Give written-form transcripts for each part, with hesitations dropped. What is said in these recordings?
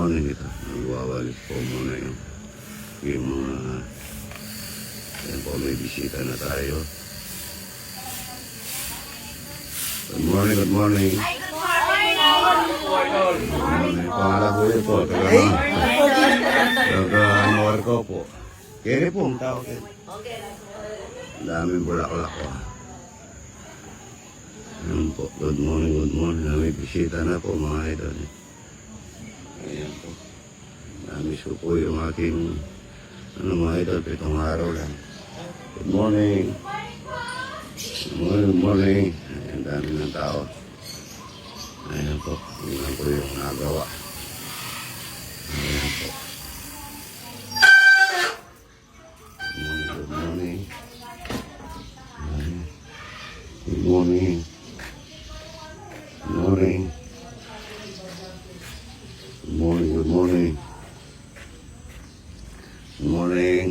morning ito. Nagwawalik po muna yung mga yan po, may bisita na tayo. Good morning, good morning. Good morning. Pangalan ko yun po. Taga-anwar ko po. Kere po, ang tao. Daming bulaklak ko. Ayan po, good morning, good morning. May bisita na po mga idol. Ayan po. Namiss ko po yung aking mga idol, 7 araw lang. Good morning. Good morning, good morning. Ayan, dami ng tao. Ayan po, tingnan ko yung nagawa. Ayan po. Good morning, good morning. Good morning. Good morning. Good morning, good morning. Good morning.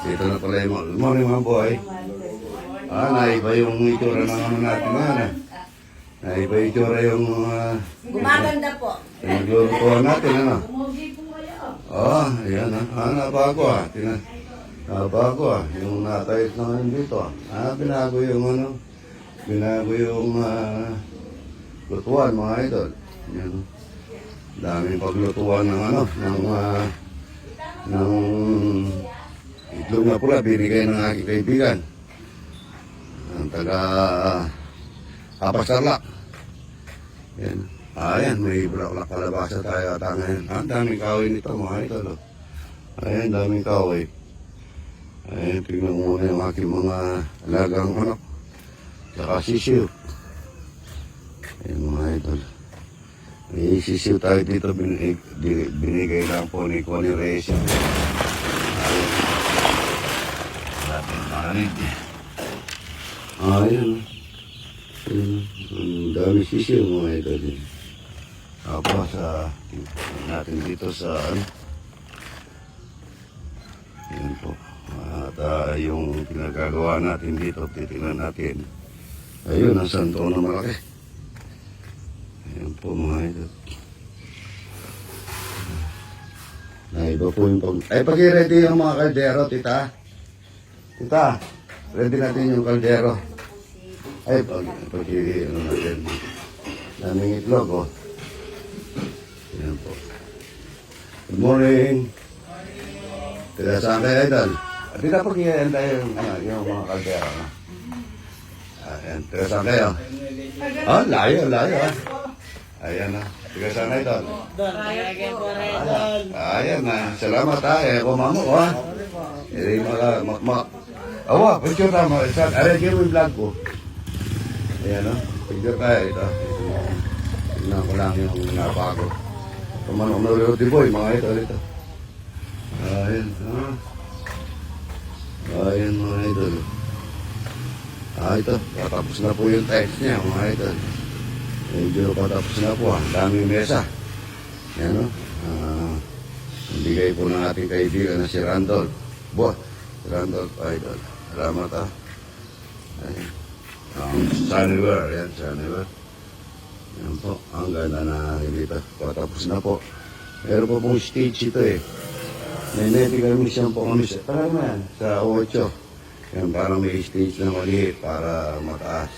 Dito na pala yung good morning mga boy. Naiba yung itsura ng ano natin na. Naiba yung itsura yung gumaganda po. Naglulutuan natin, ano? Ayan nabago nabago yung natayos na ngayon dito. Binago yung binago yung lutuan mga idol. Yan. Daming paglutuan ng ng itlog na pula binigay ng aking kaibigan. Ang taga Kapasarlak. Yan. Ayan, may bulaklak kalabasa tayo at ngayon. Ang daming kahoy nito mga idol. Ayan, daming kahoy. Ayan, tingnan mo muna yung aking mga alagang anak. Saka sisiw. Ayan mga idol. May sisiw tayo dito. Binigay lang po ni Connie Reyes. Ayan. Ang dami sisiw mga idol. Tapos natin dito sa ayan po. At yung pinagagawa natin dito, titignan natin. Ayun, ang santo na malaki. Ayan po mga idol. Naiba po yung pag-ready yung mga kaldero, tita. Tita, ready natin yung kaldero. Ano natin. Daming itlog, oh. Ayan po. Good morning. Tila saan kayo, idol? Tila pag-iyan tayo yung mga kaldero, no? Ayan, tila saan kayo? Layo. Ayan na. Tila saan kayo, idol? Ayan na. Salamat ha. Kumamo ko ha. Picture na mo. Arrange mo yung vlog ko. Ayan o. Picture tayo ito. Tignan ko lang yung nabago. Kumanong na ulit boy. Mga ito. Ayan. Ayan mga idol. Ito. Patapos na po yung text niya mga idol. Medyo patapos na po. Daming mesa. Ayan o. Bigay po ng ating kaibigan na si Randolph. Randolph idol. Salamat ha. Ayan. Sunnywear. Ayan, Sunnywear. Ayan po. Ang ganda na dito. Patapos na po. Meron po pong stage ito eh. May kami siyang po kami sa sa 8. Yan, parang may stage na maliit para mataas.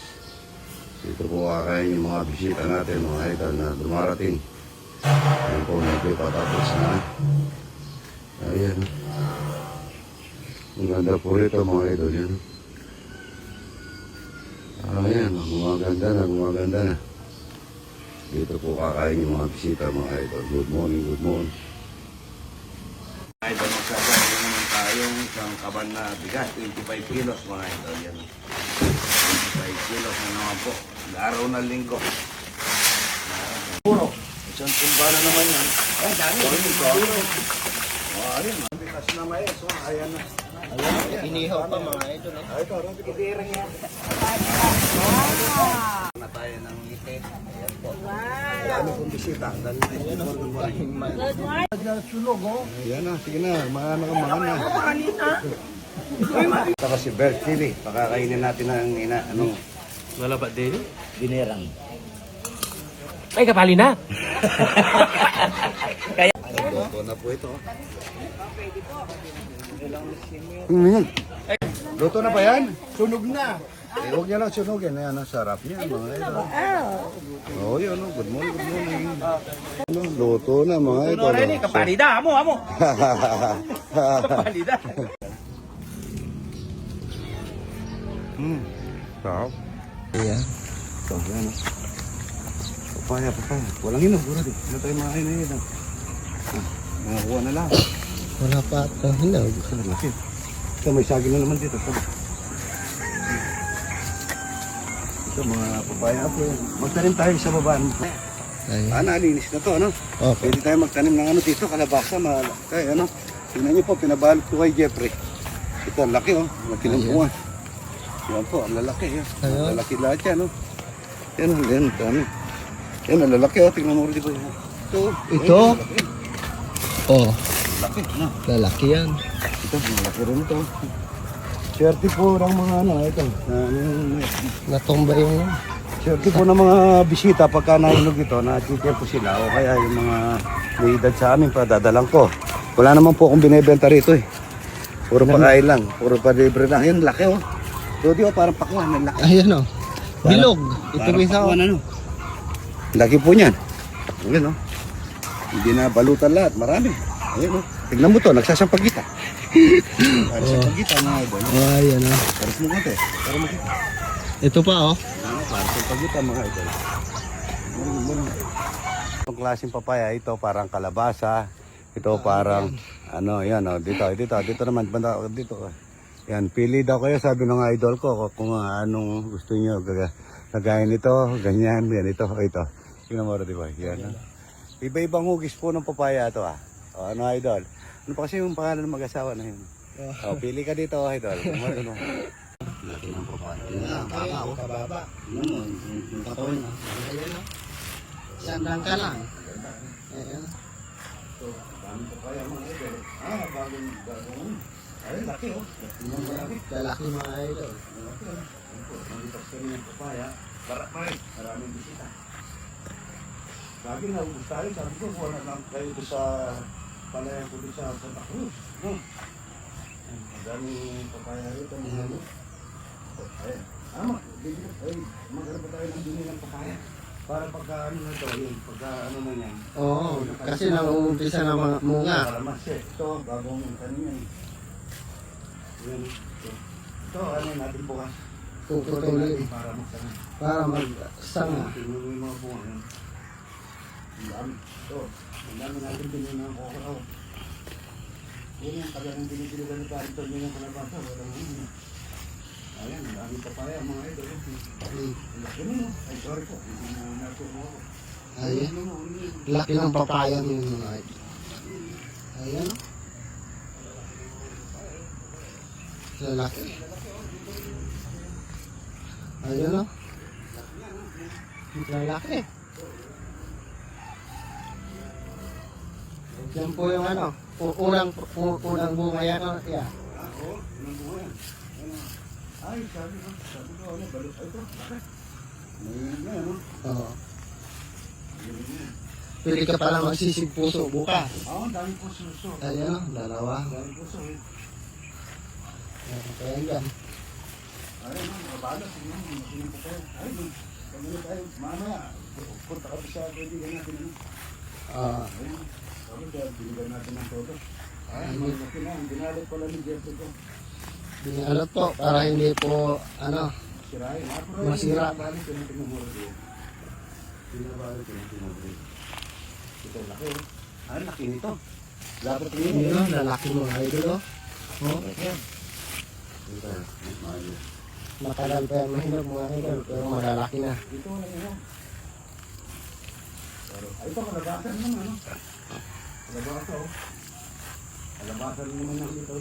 Ito po kakain yung mga bisita natin, mga idol na dumarating. Yan po, nagpapatapos na. Ayan. Ang ganda po rito mga idol yan. Ayan, gumaganda na. Dito po kakain yung mga bisita mga idol. Good morning, good morning. Idol, magsasama naman tayong isang kaban na bigas, 25 kilos mga idol yan. 25 kilos na naman po. Araw na linggo. Puro. Isang tumba na naman yan. Ay, dami. Ayan, bigas na mais. Ayan na. Inihaw pa mga idol. Ito, itirang yan. Na tayo ng ngipin. Ayan po. Dami pong bisita. Dami pong Ayan na, sige na. Maano ka na. Saka si Bert TV. Pakakainin natin ng Wala ba din? Binerang. Ay, kapali na! Luto na po ito. Mm. Luto na ba yan? Sunog na. Eh, huwag niya lang sunugin. Ayan, ang sarap niya, mga idol. Oo, yun. Oh. Good morning, good morning. Ano, luto na, mga idol. Ano rin, kapalida, amo. Kapalida. Sarap. Iya. Ito, yan. Oh. Papaya. Walang inom, burad eh. Ano tayo mga hinahid? Nakakuha na lang. Wala pa ito hinog. Laki. Ito, may saging na naman dito. Ito, mga papaya po. Magtanim tayo sa baba. Nalinis na to, ano? Okay. Pwede tayo magtanim ng ano dito, kalabasa. Kaya, ano? Tingnan niyo po, pinabalot ko kay Jeffrey. Ito, ang laki, oh. Laki ng bunga. Yan po, ang lalaki. Yan. Ang lalaki lahat yan, oh. Yan, yan, dami. Yan, ang lalaki, oh. Tingnan mo rin, di ba? Ito? Oh, Laki, ano? lalaki yan. Ito, malaki rin ito. Swerte po ng mga ano, ito. Natumba yung... Swerte po ng mga bisita pagka nahulog ito, natitira po sila. O kaya yung mga may edad sa amin pa, dadalang ko. Wala naman po akong binibenta rito eh. Puro pakain lang, puro pa-libre lang. Yan, laki oh. Rodi oh, parang pakwan, ang laki. Ayan o. Bilog. Ito Parang bisa pakwan, ano. Laki po niyan. Ayan oh. Hindi na balutan lahat, marami. Ayan oh. Tignan mo to, nagsasampagita. Nagsasampagita mga idol. Oh, ayan o. Paras mo konti, para makita. Ito pa o. Nagsasampagita mga idol. Itong klaseng papaya, ito parang kalabasa. Ito parang, ano, yan o, dito naman, banda, dito. Yan, pili daw kayo, sabi ng idol ko, kung anong gusto nyo, kagaya nito, ganyan, yan, ito. Tingnan mo rin, di ba? Yan. Iba-ibang hugis po ng papaya ito O, ano, idol? Ano pa kasi yung pangalan ng mag-asawa na yun? O, pili ka dito, idol. Ano? Laki ng papaya. Yan, baba, o. Kababa. Tingnan mo, yung katawan na. Sandang ka lang. Ayan. Dami papaya mga idol. Bagong. Ay, laki, oh. Laki. Lalaki mga idol. Malaki, oh. Malipas kami ng papaya. Maraming bisita. Lagi na ubus tayo. Sabi ko, kuha na lang kayo doon sa palayan ko doon sa Santa Cruz. No? Ang dami papaya rito. Ay, maghanap pa tayo ng dumi ng papaya. Para pagka ano na ito, yun, pagka ano na yan. Oo, kasi nang-uumpisa na mga munga. Para mas ito, bagong tanim yan. Yan. Ito, ano natin bukas. Puputulin. Para magtanim. Para magsanga. Tingnan mo yung mga bunga yan. Ang dami. Ito, ang dami natin binili ng kokoro. Yan yung talagang binibili ka ni Parito niya yung kalabasa. Walang ano. Ayan, ang dami papaya mga idol. Ang laki mo, no? Ay, sorry po. Hindi na natumo ako. Ayan. Laki ng papaya yun mga idol. Ayan o. Lalaki. Ayan o. Lalaki. Yan po yung ano, unang bunga yan o. Yeah. Ako, unang bunga yan. Ay, sabi ko, ano, balot. Ay, ito, bakit? Ngayon na, ano? Oo. Pili ka pala magsisig puso bukas. Oo, ang dami po suso. Ayan o, dalawa. Ang dami puso eh. Kaya yan. Ay, mabala, tingnan mo, makinig po kayo. Ay, kami tayo, mamaya, punta kami sa kaibigan natin, ano? Ayun, kami dahil binigyan natin ng todo. Ay, malaki na, ang binalot pala ni Jeffrey ko. Binalot po para hindi po ano, Sirain. Masira. Binabalik ko ng tinumuro din. Binabalik ko ng tinumuro din. Ito, laki. Ay, laki nito. Dapat tingin yun o, lalaki mo idol o. Oh, Ito, maayos. matagal pa yan mahinog mga idol pero malalaki na. Ito, wala nyo. Ay, ito, kalabasan naman, ano? Kalabasa, oh. Kalabasan naman ang ito.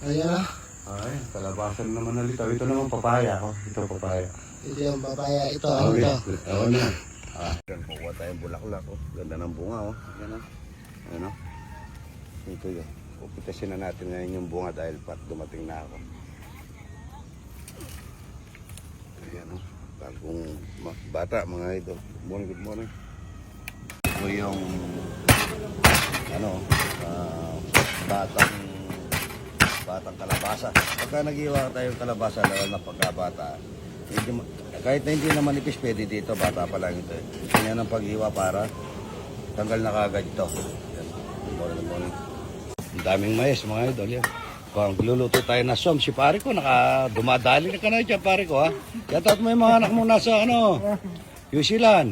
Ayan o. Ay, kalabasan naman ang litaw. Ito naman papaya, oh. Ito, papaya. Ito yung papaya. Ito, Okay. ito. Oo na. Yan, kukuha tayong bulaklak, oh. Ganda ng bunga, oh. Yan, oh. Ayan, oh. Ito yun. Pupitasin na natin ngayon yung bunga dahil pat dumating na ako. Ayan, oh. Bagong bata, mga idol. Good morning, good morning. po yung ano, batang kalabasa. Pagka nag-iwa tayong kalabasa, lalo na pagkabata, kahit na hindi na manipis, pwede dito, bata pa lang ito. Ganyan ang pag-iwa para tanggal na kagad ito. Yan. Ang daming mais, mga idol. Yan. Kung luluto tayo na som, si pare ko, dumadali na ka na dyan, pare ko, ha? Yatat mo yung mga anak mo nasa, New Zealand.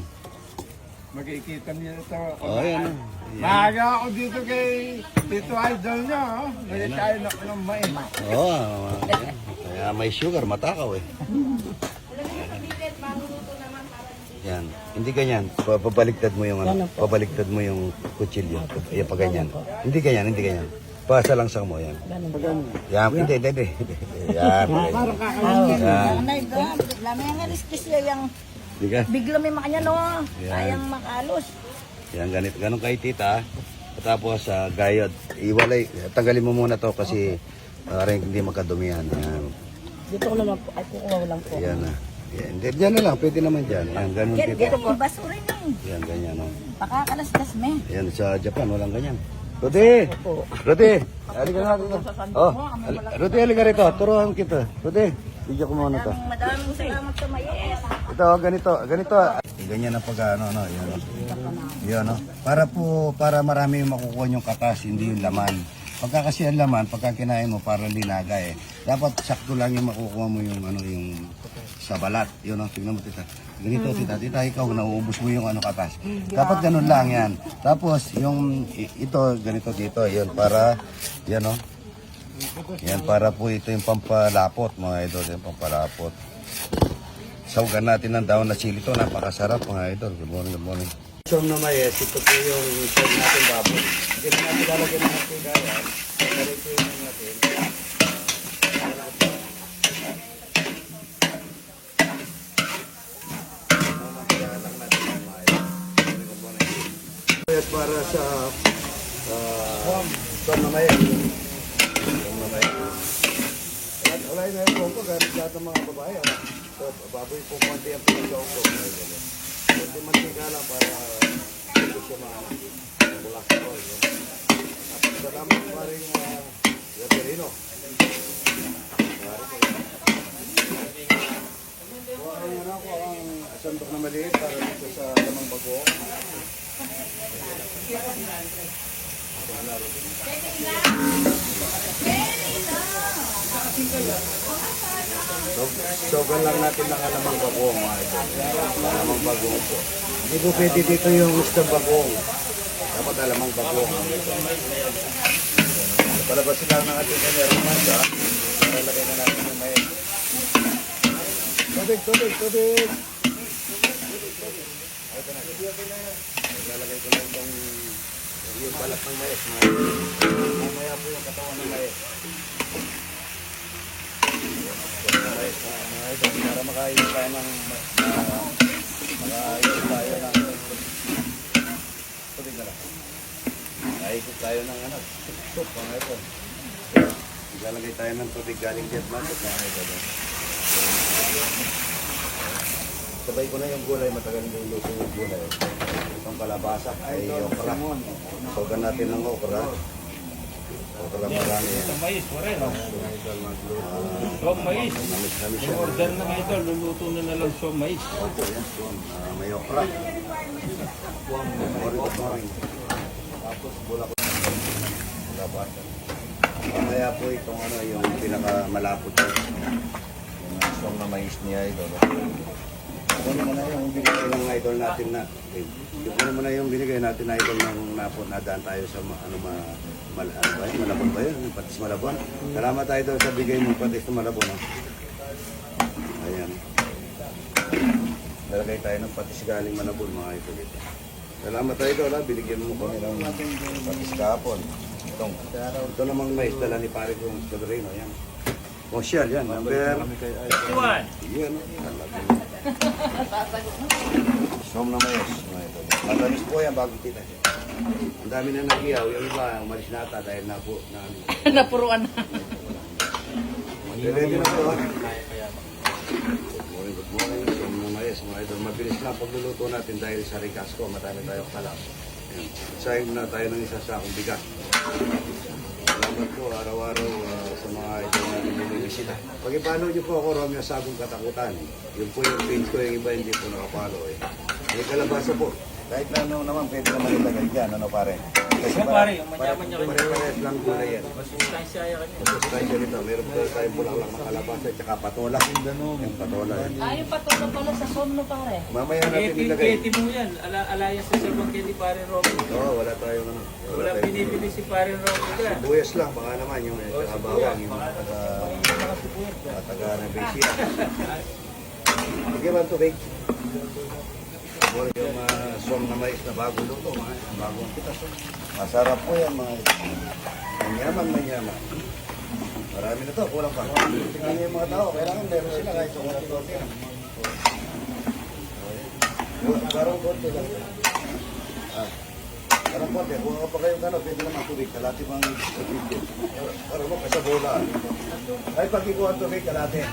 Makikita niyo ito. Yan. Maaga ako dito kay Tito Idol niyo. Nagkakain ako ng mais. Kaya may sugar, matakaw eh. Yan. Hindi ganyan. Pabaligtad mo yung pabaligtad mo yung kutsilyo. Yan pa ganyan. Hindi ganyan, hindi ganyan. Pasa lang sa mo yan. Yan, hindi. Yan. Yan. Lamay nga riskis yung Hindi ka? bigla may makanya no. Yan. Sayang makalos. Yan, ganun kay tita. Tapos, gayod. Iwalay. Tanggalin mo muna to kasi rin hindi magkadumihan. Yan. Dito ko naman po. Ay, kukuha lang po. Yan na. Yan. Hindi, dyan na lang. Pwede naman dyan. Yan, ganun Get dito. yung basura niyo. Yan, ganyan. No? Pakakalasdas me. Yan, sa Japan, walang ganyan. Rudy! Rudy! Halika nga rito. Oh, Rudy, halika rito. Turuan kita. Rudy, video ko muna to. Madaming salamat sa mayes. Ito, ganito. Ganyan ang pag yan. Yan, no? Para marami yung makukuha yung katas, hindi yung laman. Pagka kasi ang laman, pagka kinain mo, para linaga eh. Dapat sakto lang yung makukuha mo yung yung sa balat. Yun, no? Tingnan mo, tita. Ganito, tita, ikaw, nauubos mo yung katas. Dapat ganun lang yan. Tapos, yung ito, ganito dito, yun, para, yan, no? Yan, para po ito yung pampalapot, mga idol, yung pampalapot. Sawagan natin ng daon na sili ito, napakasarap, mga idol. Good morning, good morning. Som na mayes, ito po yung som natin baboy. Hindi natin lalagyan ng natin gaya. Narito yung natin. Para sa som na mayes. Som na mayes. Wala na yung kongko, gamit lahat ng mga babae. So, baboy po konti ang pinag-kongko. Hindi mantika lang para hindi siya bulak ko. Salamat pa rin Gaterino. Ang sandok na maliit para dito sa lamang bago. Sogan lang natin ng alamang bagong, mga idol. Alamang bagong po. Hindi po pwede dito yung isang bagong. Dapat alamang bagong. Palabasin lang ng ating kanya romance, ha? Para lagay na natin yung may... Tubig! Ito na. Lalagay ko lang yung balat ng mais, mga idol. Mamaya po yung katawan ng mais. Para makain tayo ng tubig na lang. Makaikot tayo ng soup, mga ito. Ilalagay tayo ng tubig galing Vietnam. Sabay ko na yung gulay, matagal yung luto yung gulay. Itong kalabasa ay okra. Sogan natin ng okra. Okra marami yan. Sa mais, wala no? So, mais. Namis yan. Order na nga ito, luluto na lang so mais. Opo, yan. May okra. Morning. Tapos bulak ko. Kalabasa. Mamaya po itong yung pinakamalapot ko. Yung song na mais niya ito. Ano naman na yung binigay ng idol natin na ano naman na yung binigay natin na idol ng nadaan tayo sa Malabon ba yun? Patis Malabon. Salamat idol sa bigay mong patis na Malabon. Ayan. Nalagay tayo ng patis galing Malabon, mga idol dito. Salamat idol, binigyan mo kami ng patis kahapon. Ito namang mais dala ni pare kong Gaterino. Ayan. Mosyal yan. Number 51. yan. Som na mais. Matamis po yan bago kita siya. Ang dami na nag-iyaw. Yung iba, umalis na ata dahil Napuruan na. Ready na po. Good morning. Som na mais. Mga Idol, mabilis lang pagluluto natin dahil sa Ricasco, madami tayong kalap. Sayang na tayo ng isa sa akong bigat. Salamat po araw-araw sa mga idol na nililisita. Pag ipalo niyo po ako, Romeo Sagong Katakutan. Yun po yung page ko, yung iba hindi po nakapalo eh. May kalabasa po. Kahit na ano naman, pwede naman ilagay dyan, ano pare? Kasi pare, yung manyaman niya pare-pares lang gulay yan. Masustansya yan. Masustansya nito, meron po tayong bulaklak na kalabasa at saka patola. Yung patola. Yung patulo pala sa somno pare. Mamaya natin ilagay. Keti mo yan. Alayas sa Sir Keti pare Robin. Oo, wala tayong ano. Wala binibili si pare Robin ka. Buyas lang, baka naman yung saka bawang, yung taga Nebesia. Sige ba ito, Big? Or yung som na mais na bago luto, bagong pitas. Masarap po yan, mga manyaman. Marami na to, kulang pa. Tingnan niyo yung mga tao, kailangan meron sila kahit sa walang konti. Parang konti lang. Parang konti, kung pa kayong gano'n, pwede naman tubig, kalati pang tubig. Parang mo, kasi bola. Ay, pag ikuha tubig, kalati.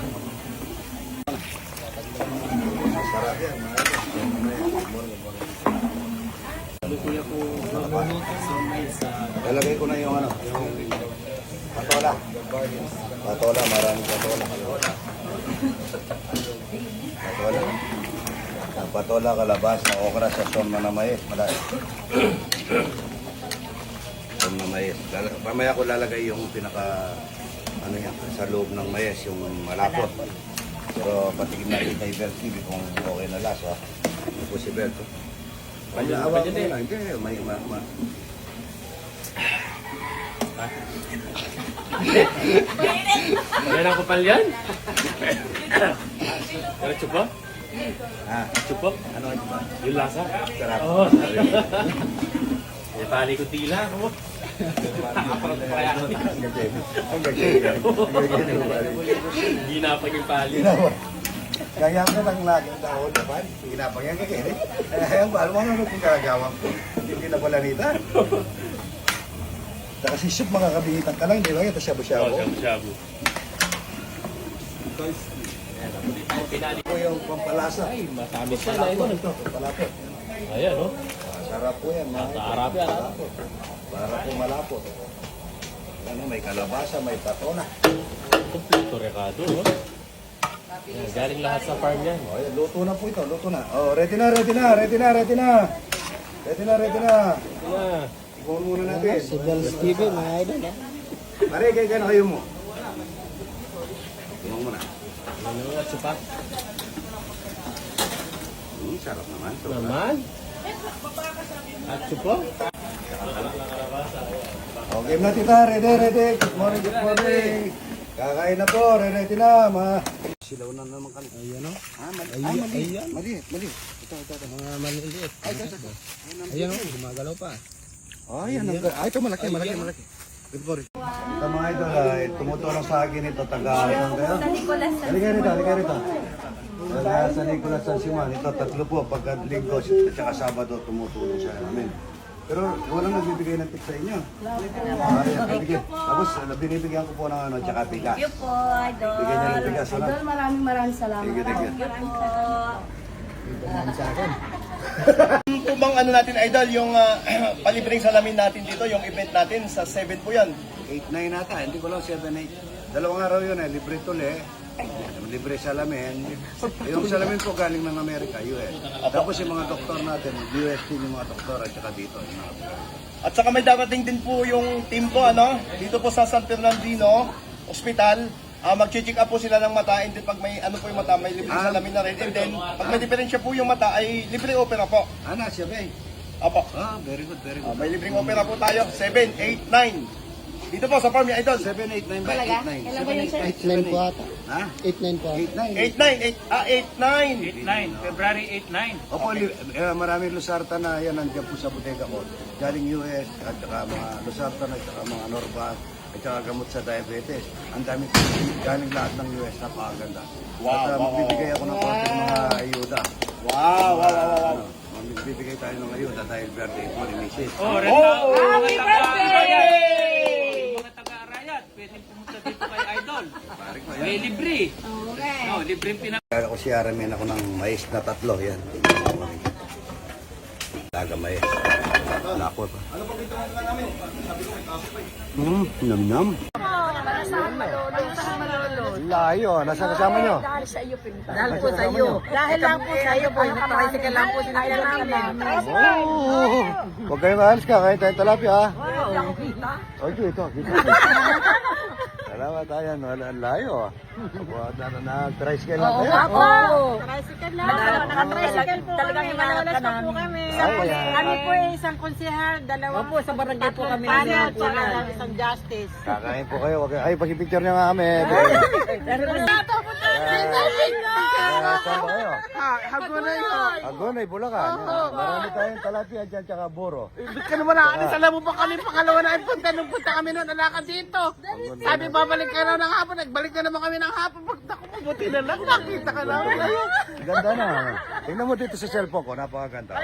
Masarap yan, mga Kuya po, sa mais sa lalagay ko na yung ano, yung patola. Patola, maraming patola. Patola. Ang patola, kalabasa, okra sa son na mais. Malaki. Son na mais. Pamaya ko lalagay yung pinaka, ano yan, sa loob ng mais, yung malapot. Pero patikin natin kay Bert TV kung okay na lasa. Ito po si Bert. Panyawag mo lang. Hindi, may Yan ang kapal yan? Pero chupa? Ah, Chupa? ano ba? Yung lasa? Sarap. Oo. Pali ko tila. No? Ang gagawin. Ginapag yung pali. Kaya ka lang laging dahon naman. Ginapang yan kakainin. Ayun, paano mo ano kung gagawin ko? Hindi na pala nita. Kasi soup mga kabihitan ka lang, di ba? Ito shabu-shabu. Shabu. Pinali Ito yung pampalasa. ay matamis siya na Palapot ito. ito, palapot. Ayan, no? Sarap po yan. mga Sarap yan. palapot. Para po malapot. Ano, may kalabasa, may patona. Kompleto rekado, no? Yan, galing lahat sa farm yan. Oh, yan, luto na po ito, luto na. Oh, ready na. Ready na. Yeah. Ikuha muna natin. Si Bel Steve, mga idol. Pare, kaya na kayo mo. Ikuha muna. Ano nga, chupa? Sarap naman. Naman? At chupa? Okay na tita, ready. Good morning. Kakain na po, ready na. Silaw na naman kami. Ayan o. Mali. Ito. Mga maliliit. Ayan o, gumagalaw pa. Ito malaki. Good morning. Ito mga idol, tumutulong sa akin ito, taga-ano kayo? Sa Nicolas. Halika rito. Sa Nicolas San Simon, ito tatlo po, pagka linggo at saka Sabado tumutulong sa amin. Pero walang nagbibigay ng tip sa inyo. Tapos binibigyan ko po ng ano, tsaka bigas. Thank you po, Idol. Bigyan niyo ng bigas, ano? Idol, maraming salamat. Thank you. Thank you po. Po bang ano natin idol, yung palibreng salamin natin dito, yung event natin sa 7 po yan. 8-9 nata, hindi ko lang 7-8. Dalawang araw yun libre tuli. Libre salamin. Yung salamin po galing ng Amerika, US. Tapos yung mga doktor natin, US din yung mga doktor at saka dito. Yung mga At saka may darating din po yung team ko, ano, dito po sa San Fernandino Hospital. Mag-check up po sila ng mata, and then pag may ano po yung mata, may libre salamin na rin. And then, pag may diferensya po yung mata, ay libre opera po. siya ba eh? Apo. Very good. May libreng opera po tayo. 7, 8, 9. Dito po sa farm ni Idol. 7, 8, 9 ba? Talaga? 8, 9. Kailan ba yun, sir? 8-9 po ata. Ha? 8-9 po ata. 8, 9. 8, 9. 8-9. February 8-9. Opo, maraming Lusarta na yan nandiyan po sa bodega ko. Galing US at saka mga Lusarta at saka mga Norval at saka gamot sa diabetes. Ang dami po galing lahat ng US, napakaganda. At magbibigay ako ng konting mga ayuda. Wow. Magbibigay tayo ng ayuda dahil birthday po ni Mrs. Happy birthday! Mga taga-arayat, pwede pumunta dito kay Idol. Pare ko May yan. libre. Okay. No, libreng Ako siya, ramen ako ng mais na 3, yan. Laga mais. Lako pa. Nam-nam. Layo, nasa kasama nyo? Dahil sa iyo, pinta. Dahil po sa iyo. Dahil lang po sa iyo, po. Nakatricycle lang po sinakyan namin. Oh, huwag kayong maalis ka, kain tayong talapia ha. Wow. Okay, ito. Salamat tayo, ang layo ah. Nag-tricycle lang kayo. Tricycle lang. Nakatricycle po Talagang kami. hinahanap Manalas ka pa po namin. kami. Kami po ay isang konsehal, dalawang Opo, sa barangay po kami. panel, tsaka isang justice. Kakain po kayo. Ay, pag-picture niya nga kami. Saan ba kayo? Hagunay ho. Agonay, Bulacan. Marami tayong talapia dyan, tsaka buro. Ba't ka naman nakaalis? Alam mo ba kami pangalawa na ang punta nung punta kami noon, alakad dito. Sabi babalik ka raw ng hapon, nagbalik na naman kami ng hapon. Pagdako mo, buti na lang, nakita ka namin ngayon. Ganda na. Tingnan mo dito sa cellphone ko, napakaganda.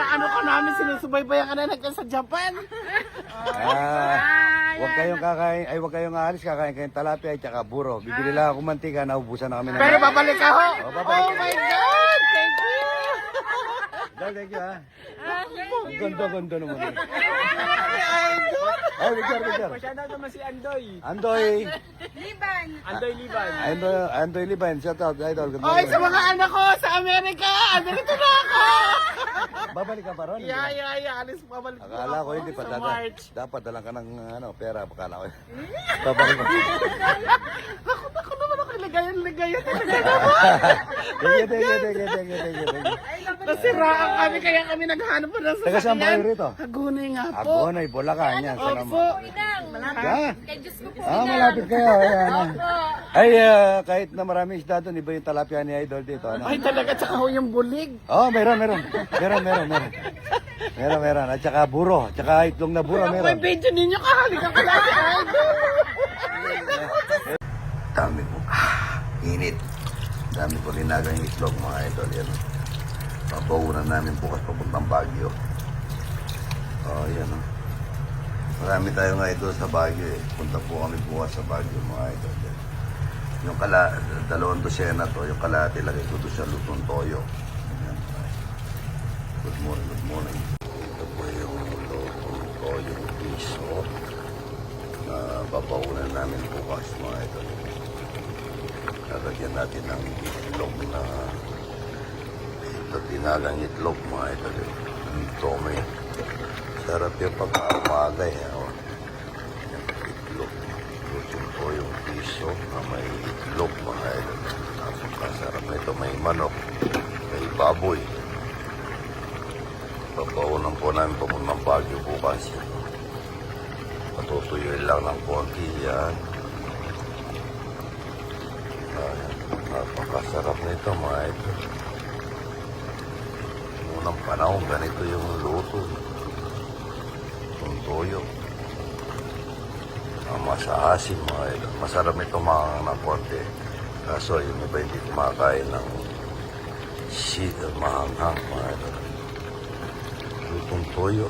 Ano ka namin, sinusubaybayan ka na nagkan sa Japan. Huwag kayong kakain, ay huwag kayong aalis, kakain kayong talapia at tsaka buro. Bibili lang ako mantika, naubusan na kami ng... Pero babalik ka ho. Oh, babalik. Oh my God, thank you. Thank you ha. Ang ganda naman. Ay, Victor. Shoutout naman si Andoy. Andoy. Andoy Liban. Andoy Liban, shout out, idol. Good Oy, morning. sa mga anak ko sa Amerika, andito na ako. Babalik ka pa ron? Alis babalik po Akala ko hindi pa sa dada. March. Dapat dalang ka ng pera, akala ko. Babalik mo. Ako naman ako ligayan. Thank you. Nasiraan kami, kaya kami naghanap pa ng Taga saan ba kayo sasakyan. rito? Hagunay nga po. Agonay, Bulacan yan. Sa Opo. naman. Malapit kayo. Ayan. Ay, kahit na marami isda doon, iba yung talapia ni Idol dito. Ano? Ay talaga, tsaka ho yung bulig. Oh, meron. At saka buro. Tsaka itlog na buro, Ako meron. yung video ninyo, kahalikan ko lang si Idol. Dami po. Init. Dami po linagang itlog, mga idol. Yan. Papaunan namin bukas papuntang Baguio. Oh, yan. Oh. Marami tayong idol sa Baguio eh. Punta po kami bukas sa Baguio, mga idol. Yan. Yung 2 dosena to, yung kalahati lagay ko doon sa lutong toyo. Yan. Good morning. Ito po yung lutong toyo piso na papaunan namin bukas, mga idol. Lalagyan natin ng itlog na tinagang itlog, mga idol. Ito may sarap yung pagkaumaga eh. Oh. Itlog. Lutong po yung piso na may itlog, mga idol. Napakasarap na ito. May manok, may baboy. Papaunan po namin papuntang Baguio bukas. Patutuyuin lang ng konti yan. Napakasarap nito, mga ito. Unang panahon, ganito yung luto. Yung toyo. Masaasin, mga ito. Masarap nito mga ng konti. Kaso, yung iba hindi kumakain ng mahanghang, mga ito. Lutong toyo.